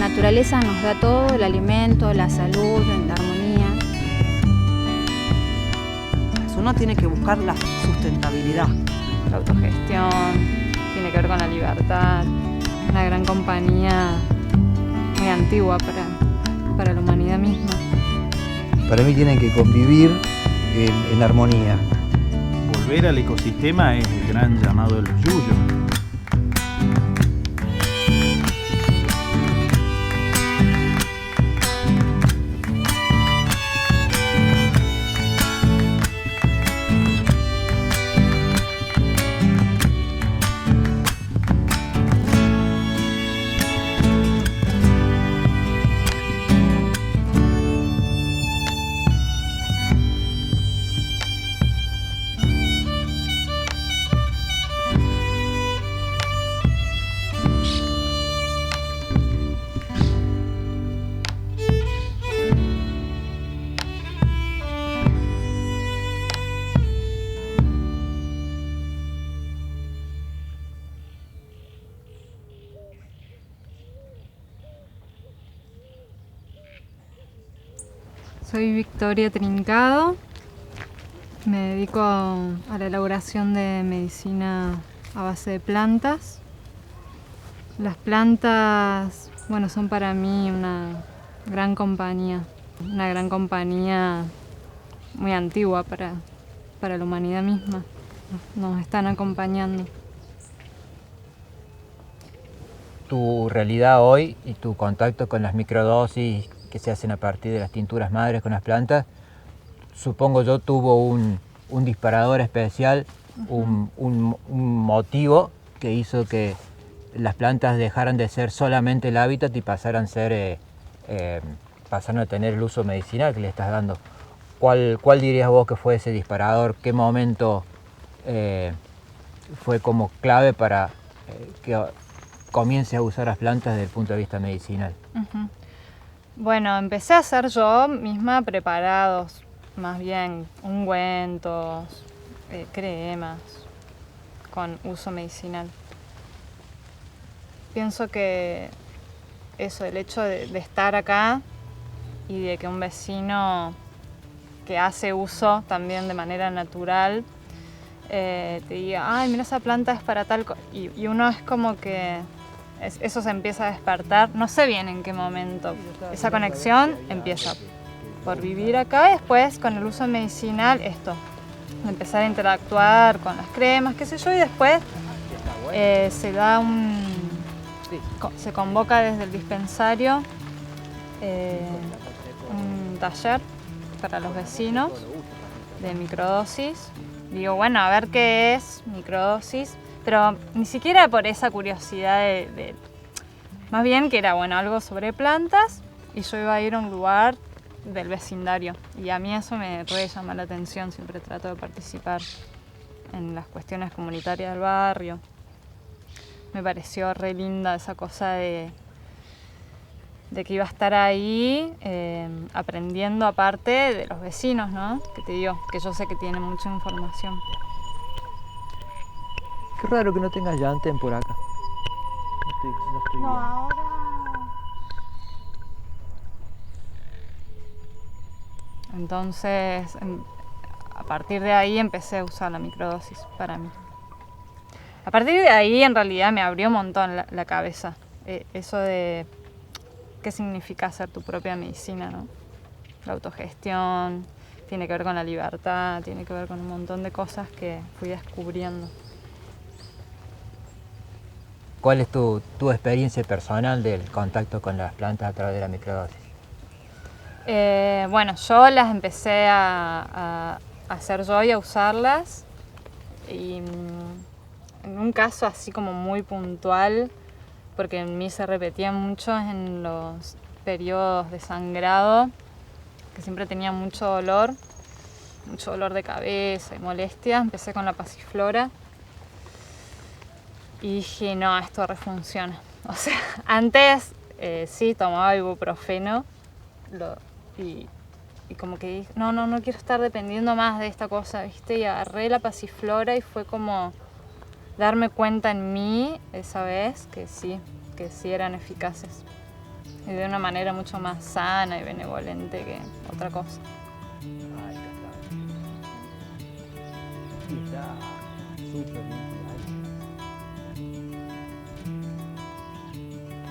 naturaleza nos da todo, el alimento, la salud, la armonía. Uno tiene que buscar la sustentabilidad. La autogestión, tiene que ver con la libertad, una gran compañía muy antigua para la humanidad misma. Para mí tienen que convivir en armonía. Volver al ecosistema es el gran llamado de los yuyos. Soy Victoria Trincado, me dedico a la elaboración de medicina a base de plantas. Las plantas, bueno, son para mí una gran compañía muy antigua para la humanidad misma. Nos están acompañando. Tu realidad hoy y tu contacto con las microdosis que se hacen a partir de las tinturas madres con las plantas, supongo yo tuvo un disparador especial, un motivo que hizo que las plantas dejaran de ser solamente el hábitat y pasaran a tener el uso medicinal que le estás dando. ¿Cuál dirías vos que fue ese disparador? ¿Qué momento fue como clave para que comiences a usar las plantas desde el punto de vista medicinal? Bueno, empecé a hacer yo misma preparados, más bien ungüentos, cremas, con uso medicinal. Pienso que eso, el hecho de estar acá y de que un vecino que hace uso también de manera natural te diga, ay, mira, esa planta es para tal cosa, y uno es como que eso se empieza a despertar, no sé bien en qué momento. Esa conexión empieza por vivir acá y después con el uso medicinal empezar a interactuar con las cremas, qué sé yo, y después se convoca desde el dispensario un taller para los vecinos de microdosis. Digo, bueno, a ver qué es microdosis. Pero ni siquiera por esa curiosidad más bien que era, bueno, algo sobre plantas y yo iba a ir a un lugar del vecindario. Y a mí eso me re llama la atención, siempre trato de participar en las cuestiones comunitarias del barrio. Me pareció re linda esa cosa de que iba a estar ahí aprendiendo aparte de los vecinos, ¿no? Que te digo, que yo sé que tienen mucha información. Qué raro que no tengas llantén por acá. No estoy No, viendo. ahora... Entonces, a partir de ahí empecé a usar la microdosis para mí. A partir de ahí, en realidad, me abrió un montón la cabeza. Eso de qué significa hacer tu propia medicina, ¿no? La autogestión, tiene que ver con la libertad, tiene que ver con un montón de cosas que fui descubriendo. ¿Cuál es tu experiencia personal del contacto con las plantas a través de la microdosis? Bueno, yo las empecé a hacer yo y a usarlas. Y en un caso así como muy puntual, porque en mí se repetía mucho en los periodos de sangrado, que siempre tenía mucho dolor de cabeza y molestia, empecé con la pasiflora. Y dije, no, esto refunciona. O sea, antes sí tomaba ibuprofeno y como que dije, no quiero estar dependiendo más de esta cosa, ¿viste? Y agarré la pasiflora y fue como darme cuenta en mí esa vez que sí eran eficaces. y de una manera mucho más sana y benevolente que otra cosa.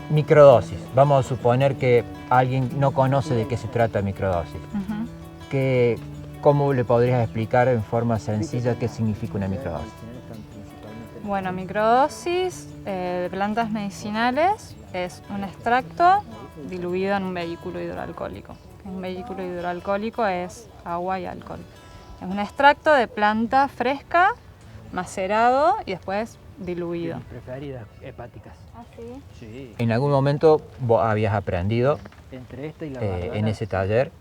Microdosis. Vamos a suponer que alguien no conoce de qué se trata microdosis. ¿Cómo le podrías explicar en forma sencilla qué significa una microdosis? Bueno, microdosis de plantas medicinales es un extracto diluido en un vehículo hidroalcohólico. Un vehículo hidroalcohólico es agua y alcohol. Es un extracto de planta fresca, macerado y después diluido. Preferidas hepáticas. ¿Ah, sí? Sí. En algún momento vos habías aprendido en ese taller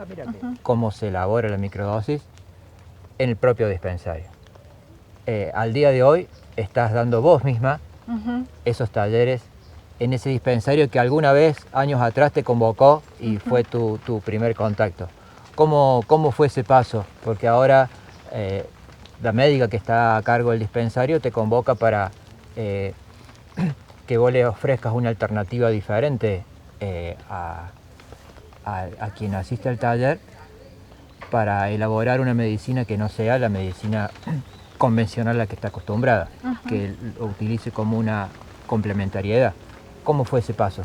cómo se elabora la microdosis en el propio dispensario. Al día de hoy estás dando vos misma esos talleres en ese dispensario que alguna vez, años atrás, te convocó y fue tu primer contacto. ¿Cómo fue ese paso? Porque ahora la médica que está a cargo del dispensario te convoca para que vos le ofrezcas una alternativa diferente a quien asiste al taller para elaborar una medicina que no sea la medicina convencional a la que está acostumbrada, que lo utilice como una complementariedad. ¿Cómo fue ese paso?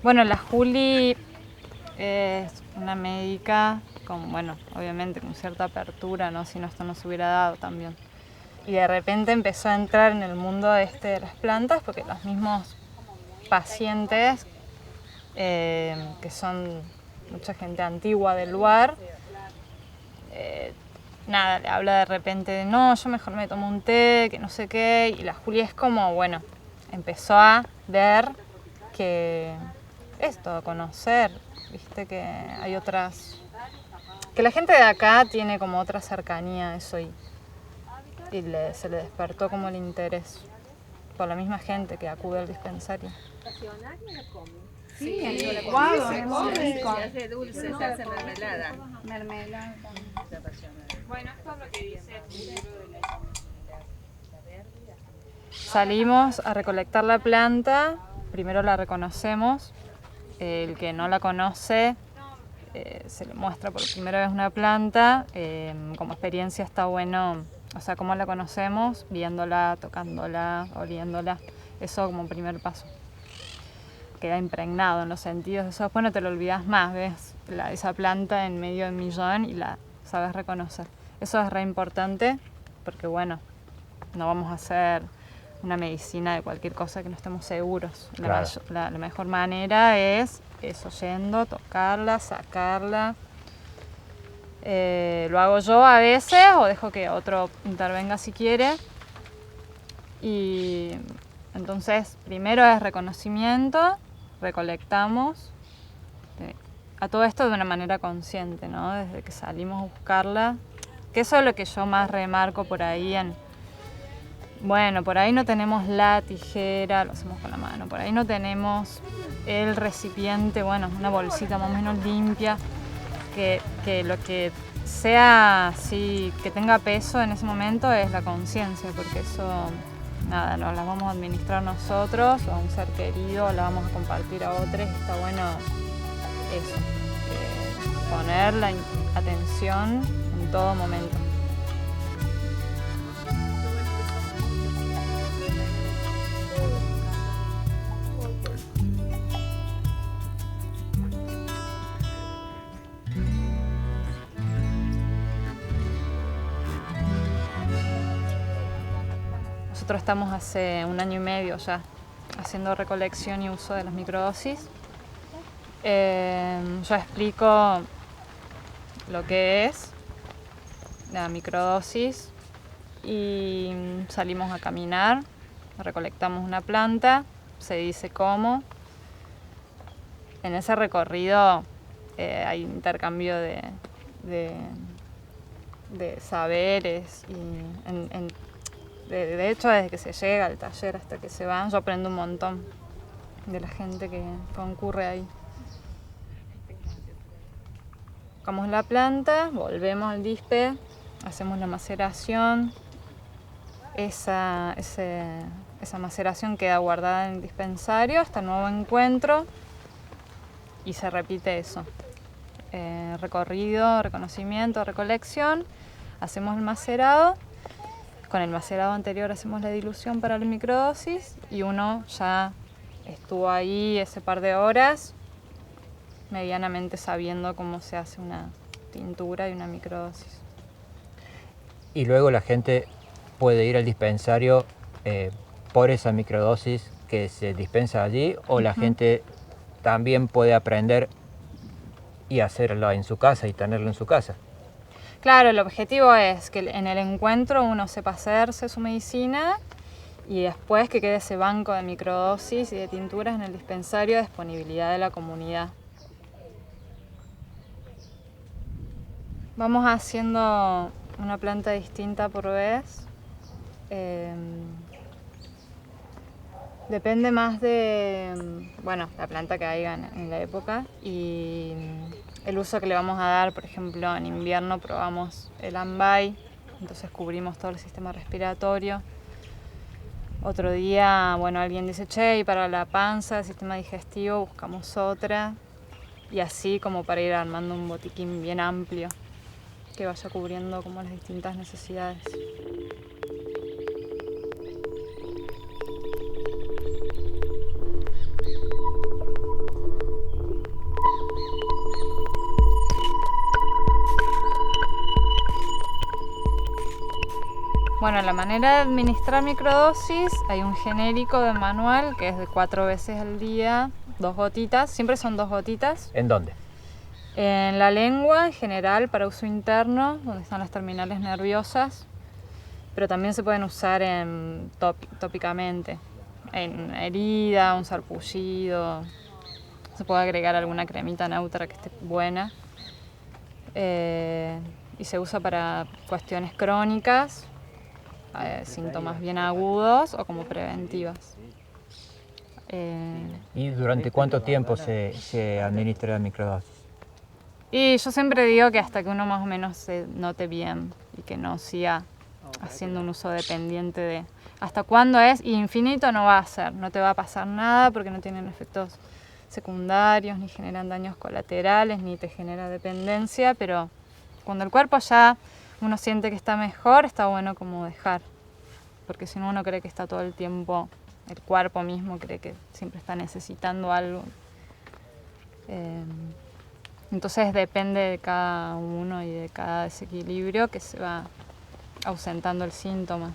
Bueno, la Juli es una médica con, bueno, obviamente con cierta apertura, ¿no? Si no, esto no se hubiera dado también. Y de repente empezó a entrar en el mundo de las plantas porque los mismos pacientes, que son mucha gente antigua del lugar, nada, le habla de repente de no, yo mejor me tomo un té, que no sé qué, y la Juli es como, bueno, empezó a ver que esto, a conocer, viste que hay otras, que la gente de acá tiene como otra cercanía a eso y se le despertó como el interés por la misma gente que acude al dispensario. Sí, en el licuado, es muy rico. Se hace dulce, se hace mermelada. Mermelada. Bueno, esto es lo que dice el libro de la Salimos a recolectar la planta, primero la reconocemos, el que no la conoce se le muestra por primera vez una planta, como experiencia está bueno, o sea, cómo la conocemos, viéndola, tocándola, oliéndola, eso como primer paso. Queda impregnado en los sentidos, eso después no te lo olvidas más, ves esa planta en medio del millón y la sabes reconocer. Eso es re importante porque bueno, no vamos a hacer una medicina de cualquier cosa que no estemos seguros. Claro. La mejor manera es eso, yendo, tocarla, sacarla. Lo hago yo a veces o dejo que otro intervenga si quiere. Y entonces, primero es reconocimiento, recolectamos. A todo esto de una manera consciente, ¿no? Desde que salimos a buscarla. Que eso es lo que yo más remarco por ahí bueno, por ahí no tenemos la tijera, lo hacemos con la mano. Por ahí no tenemos el recipiente, bueno, una bolsita más o menos limpia. Que lo que sea así, que tenga peso en ese momento es la conciencia, porque eso, nada, nos la vamos a administrar nosotros o a un ser querido, la vamos a compartir a otros. Está bueno eso, poner la atención en todo momento. Nosotros estamos hace 1 año y medio ya haciendo recolección y uso de las microdosis. Yo explico lo que es la microdosis y salimos a caminar, recolectamos una planta, se dice cómo. En ese recorrido hay intercambio de saberes y de hecho, desde que se llega al taller hasta que se van, yo aprendo un montón de la gente que concurre ahí. Tocamos la planta, volvemos al dispe, hacemos la maceración, esa maceración queda guardada en el dispensario hasta el nuevo encuentro y se repite eso. Recorrido, reconocimiento, recolección, hacemos el macerado. Con el macerado anterior hacemos la dilución para la microdosis y uno ya estuvo ahí ese par de horas medianamente sabiendo cómo se hace una tintura y una microdosis. Y luego la gente puede ir al dispensario por esa microdosis que se dispensa allí, o la gente también puede aprender y hacerlo en su casa y tenerlo en su casa. Claro, el objetivo es que en el encuentro uno sepa hacerse su medicina y después que quede ese banco de microdosis y de tinturas en el dispensario a disponibilidad de la comunidad. Vamos haciendo una planta distinta por vez. Depende más de, bueno, la planta que haya en la época y el uso que le vamos a dar. Por ejemplo, en invierno probamos el ambay, entonces cubrimos todo el sistema respiratorio. Otro día, bueno, alguien dice, che, y para la panza, el sistema digestivo, buscamos otra. Y así como para ir armando un botiquín bien amplio que vaya cubriendo como las distintas necesidades. Bueno, la manera de administrar microdosis, hay un genérico de manual que es de 4 veces al día, 2 gotitas, siempre son 2 gotitas. ¿En dónde? En la lengua en general para uso interno, donde están las terminales nerviosas, pero también se pueden usar tópicamente, en herida, un sarpullido, se puede agregar alguna cremita neutra que esté buena. Y se usa para cuestiones crónicas, síntomas bien agudos o como preventivas. ¿Y durante cuánto tiempo se administra la microdosis? Y yo siempre digo que hasta que uno más o menos se note bien y que no siga haciendo un uso dependiente de hasta cuándo es, y infinito no va a ser, no te va a pasar nada porque no tienen efectos secundarios, ni generan daños colaterales, ni te genera dependencia, pero cuando el cuerpo ya uno siente que está mejor, está bueno como dejar, porque si no uno cree que está todo el tiempo, el cuerpo mismo cree que siempre está necesitando algo. Entonces depende de cada uno y de cada desequilibrio que se va ausentando el síntoma.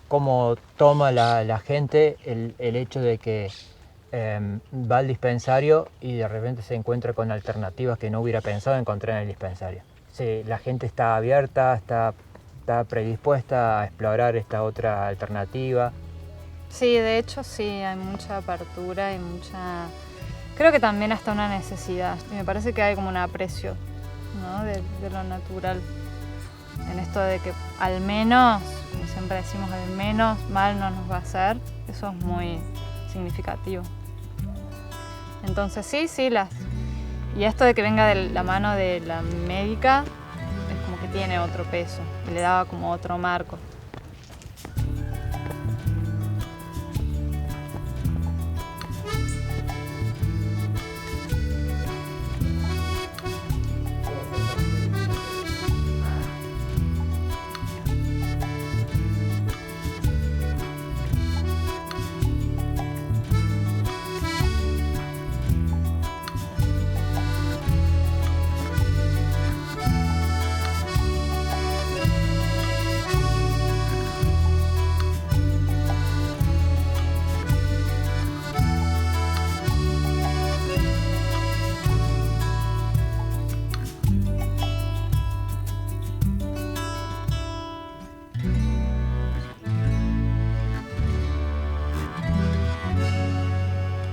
¿Cómo toma la gente el hecho de que va al dispensario y de repente se encuentra con alternativas que no hubiera pensado encontrar en el dispensario? Sí, la gente está abierta, está predispuesta a explorar esta otra alternativa. Sí, de hecho sí, hay mucha apertura y mucha... Creo que también hasta una necesidad. Y me parece que hay como un aprecio, ¿no? de lo natural. En esto de que al menos, como siempre decimos, al menos mal no nos va a hacer. Eso es muy significativo. Entonces sí, y esto de que venga de la mano de la médica es como que tiene otro peso, y le daba como otro marco.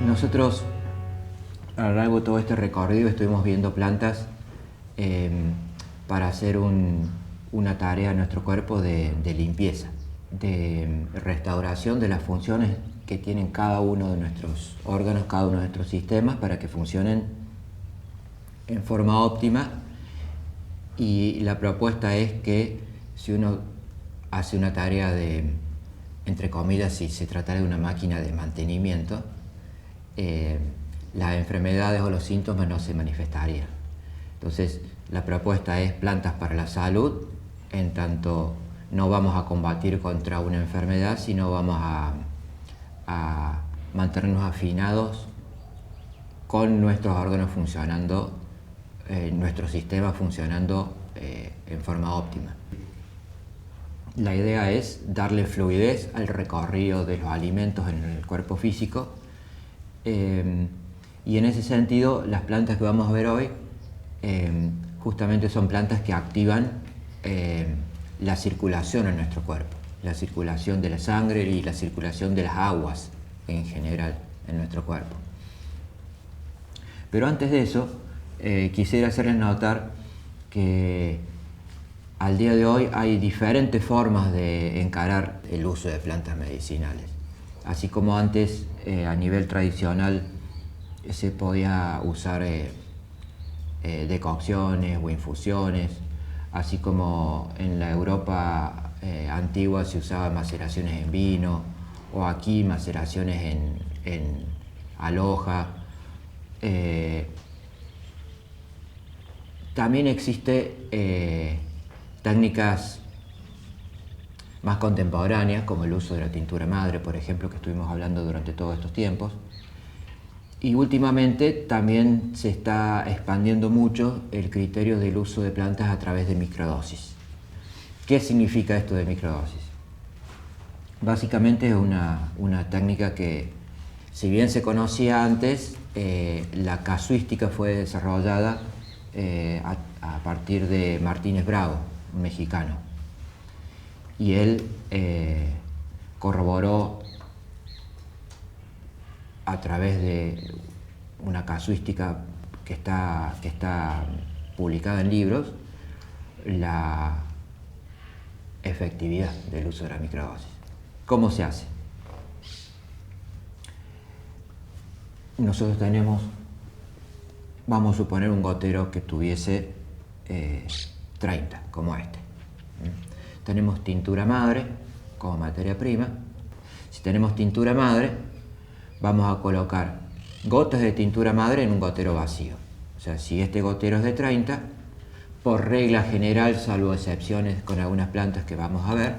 Nosotros a lo largo de todo este recorrido estuvimos viendo plantas para hacer una tarea en nuestro cuerpo de limpieza, de restauración de las funciones que tienen cada uno de nuestros órganos, cada uno de nuestros sistemas para que funcionen en forma óptima. Y la propuesta es que si uno hace una tarea de, entre comillas, si se tratara de una máquina de mantenimiento, las enfermedades o los síntomas no se manifestarían. Entonces, la propuesta es plantas para la salud, en tanto no vamos a combatir contra una enfermedad, sino vamos a mantenernos afinados con nuestros órganos funcionando, nuestro sistema funcionando en forma óptima. La idea es darle fluidez al recorrido de los alimentos en el cuerpo físico, y en ese sentido las plantas que vamos a ver hoy justamente son plantas que activan la circulación en nuestro cuerpo, la circulación de la sangre y la circulación de las aguas en general en nuestro cuerpo. Pero antes de eso, quisiera hacerles notar que al día de hoy hay diferentes formas de encarar el uso de plantas medicinales. Así como antes a nivel tradicional se podía usar decocciones o infusiones, así como en la Europa antigua se usaban maceraciones en vino, o aquí maceraciones en aloja. También existe técnicas más contemporáneas, como el uso de la tintura madre, por ejemplo, que estuvimos hablando durante todos estos tiempos. Y últimamente también se está expandiendo mucho el criterio del uso de plantas a través de microdosis. ¿Qué significa esto de microdosis? Básicamente es una técnica que, si bien se conocía antes, la casuística fue desarrollada a partir de Martínez Bravo, un mexicano. Y él corroboró a través de una casuística que está publicada en libros, la efectividad del uso de la microdosis. ¿Cómo se hace? Nosotros tenemos, vamos a suponer, un gotero que tuviese 30, como este. Tenemos tintura madre como materia prima. Si tenemos tintura madre, vamos a colocar gotas de tintura madre en un gotero vacío. O sea, si este gotero es de 30, por regla general, salvo excepciones con algunas plantas que vamos a ver,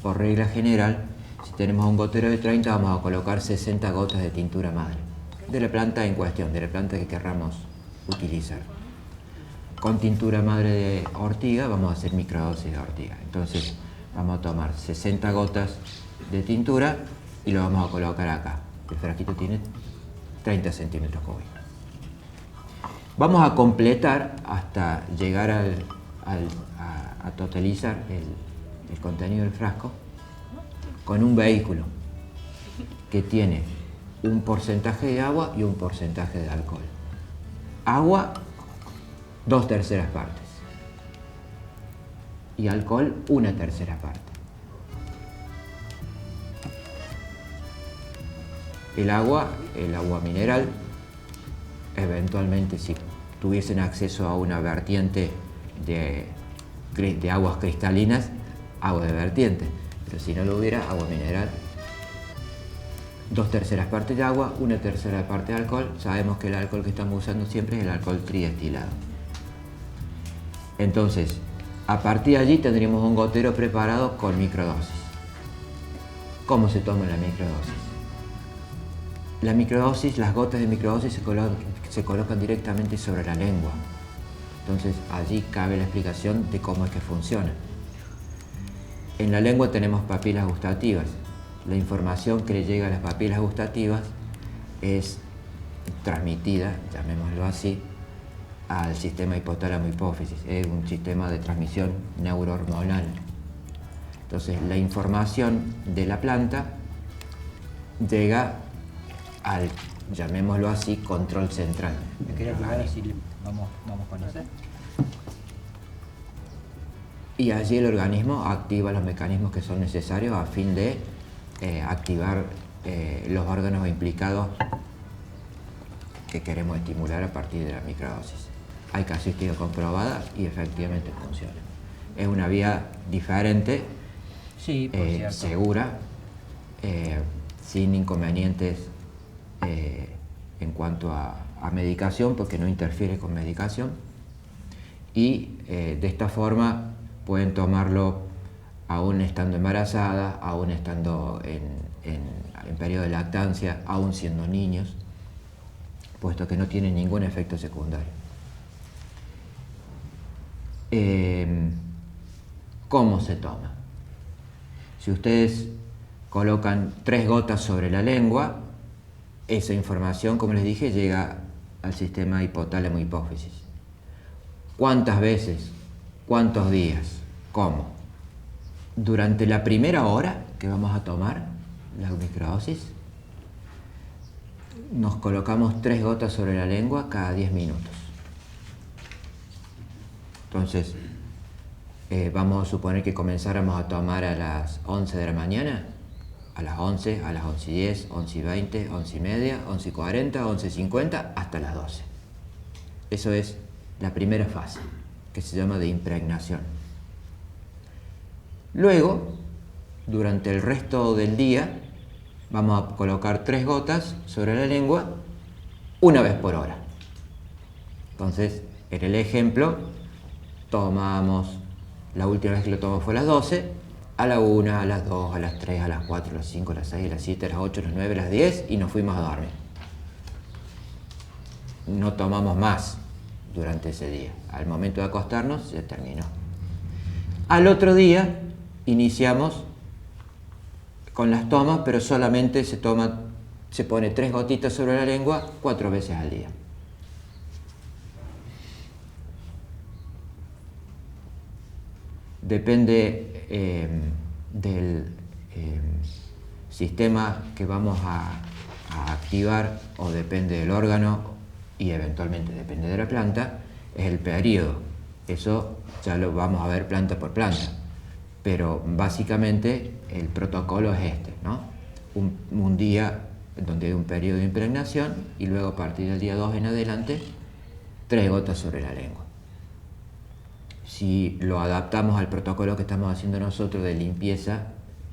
por regla general, si tenemos un gotero de 30, vamos a colocar 60 gotas de tintura madre, de la planta en cuestión, de la planta que querramos utilizar. Con tintura madre de ortiga vamos a hacer microdosis de ortiga. Entonces vamos a tomar 60 gotas de tintura y lo vamos a colocar acá. El frasquito tiene 30 centímetros cúbicos. Vamos a completar hasta llegar a totalizar el contenido del frasco con un vehículo que tiene un porcentaje de agua y un porcentaje de alcohol. Agua, 2/3 partes. Y alcohol, 1/3 parte. El agua mineral, eventualmente si tuviesen acceso a una vertiente de aguas cristalinas, agua de vertiente. Pero si no lo hubiera, agua mineral, 2/3 partes de agua, 1/3 parte de alcohol. Sabemos que el alcohol que estamos usando siempre es el alcohol tridestilado. Entonces, a partir de allí tendríamos un gotero preparado con microdosis. ¿Cómo se toma la microdosis? La microdosis, las gotas de microdosis se colocan directamente sobre la lengua. Entonces, allí cabe la explicación de cómo es que funciona. En la lengua tenemos papilas gustativas. La información que le llega a las papilas gustativas es transmitida, llamémoslo así, al sistema hipotálamo-hipófisis. Es un sistema de transmisión neurohormonal. Entonces, la información de la planta llega al, llamémoslo así, control central. Me quería preguntar si vamos con eso. Y allí el organismo activa los mecanismos que son necesarios a fin de activar los órganos implicados que queremos estimular a partir de la microdosis. Hay casuística comprobada y efectivamente funciona. Es una vía diferente Sí, por cierto. segura, sin inconvenientes en cuanto a medicación, porque no interfiere con medicación. Y de esta forma pueden tomarlo aún estando embarazada, aún estando en periodo de lactancia, aún siendo niños, puesto que no tiene ningún efecto secundario. ¿Cómo se toma? Si ustedes colocan 3 gotas sobre la lengua, esa información, como les dije, llega al sistema hipotálamo hipófisis. ¿Cuántas veces? ¿Cuántos días? ¿Cómo? Durante la primera hora que vamos a tomar la microdosis, nos colocamos 3 gotas sobre la lengua cada 10 minutos. Entonces, vamos a suponer que comenzáramos a tomar a las 11 de la mañana, a las 11, a las 11:10, 11:20, 11:30, 11:40, 11:50, hasta las 12. Eso es la primera fase, que se llama de impregnación. Luego, durante el resto del día, vamos a colocar 3 gotas sobre la lengua, una vez por hora. Entonces, en el ejemplo, tomamos, la última vez que lo tomamos fue a las 12, a la 1, a las 2, a las 3, a las 4, a las 5, a las 6, a las 7, a las 8, a las 9, a las 10 y nos fuimos a dormir. No tomamos más durante ese día. Al momento de acostarnos se terminó. Al otro día iniciamos con las tomas, pero solamente se pone 3 gotitas sobre la lengua 4 veces al día. Depende del sistema que vamos a activar, o depende del órgano y eventualmente depende de la planta, es el periodo. Eso ya lo vamos a ver planta por planta, pero básicamente el protocolo es este, ¿no? Un día donde hay un periodo de impregnación y luego a partir del día 2 en adelante 3 gotas sobre la lengua. Si lo adaptamos al protocolo que estamos haciendo nosotros de limpieza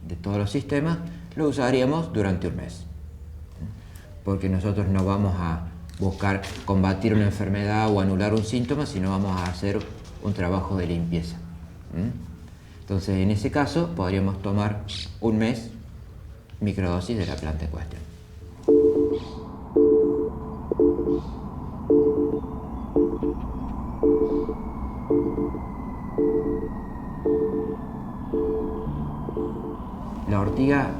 de todos los sistemas, lo usaríamos durante un mes. Porque nosotros no vamos a buscar combatir una enfermedad o anular un síntoma, sino vamos a hacer un trabajo de limpieza. Entonces, en ese caso, podríamos tomar un mes microdosis de la planta en cuestión. La ortiga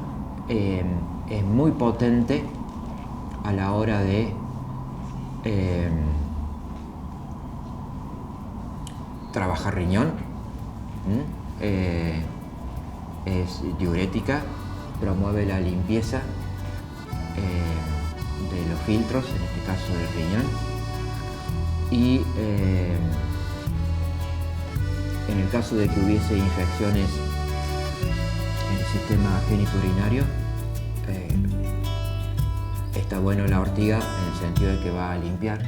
es muy potente a la hora de trabajar riñón. Es diurética, promueve la limpieza de los filtros, en este caso del riñón, y en el caso de que hubiese infecciones en el sistema genitourinario, está bueno la ortiga en el sentido de que va a limpiar.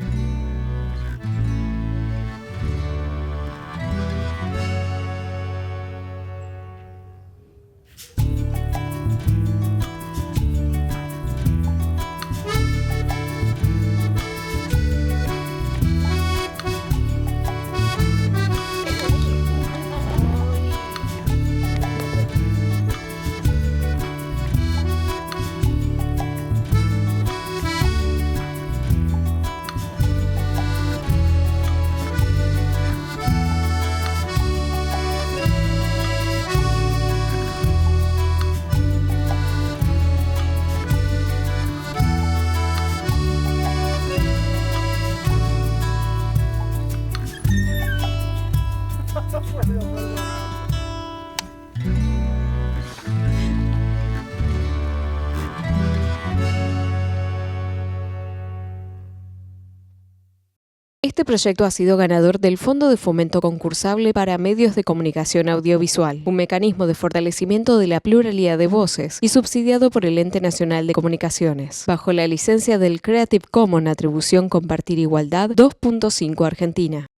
Este proyecto ha sido ganador del Fondo de Fomento Concursable para Medios de Comunicación Audiovisual, un mecanismo de fortalecimiento de la pluralidad de voces y subsidiado por el Ente Nacional de Comunicaciones, bajo la licencia del Creative Commons Atribución Compartir Igualdad 2.5 Argentina.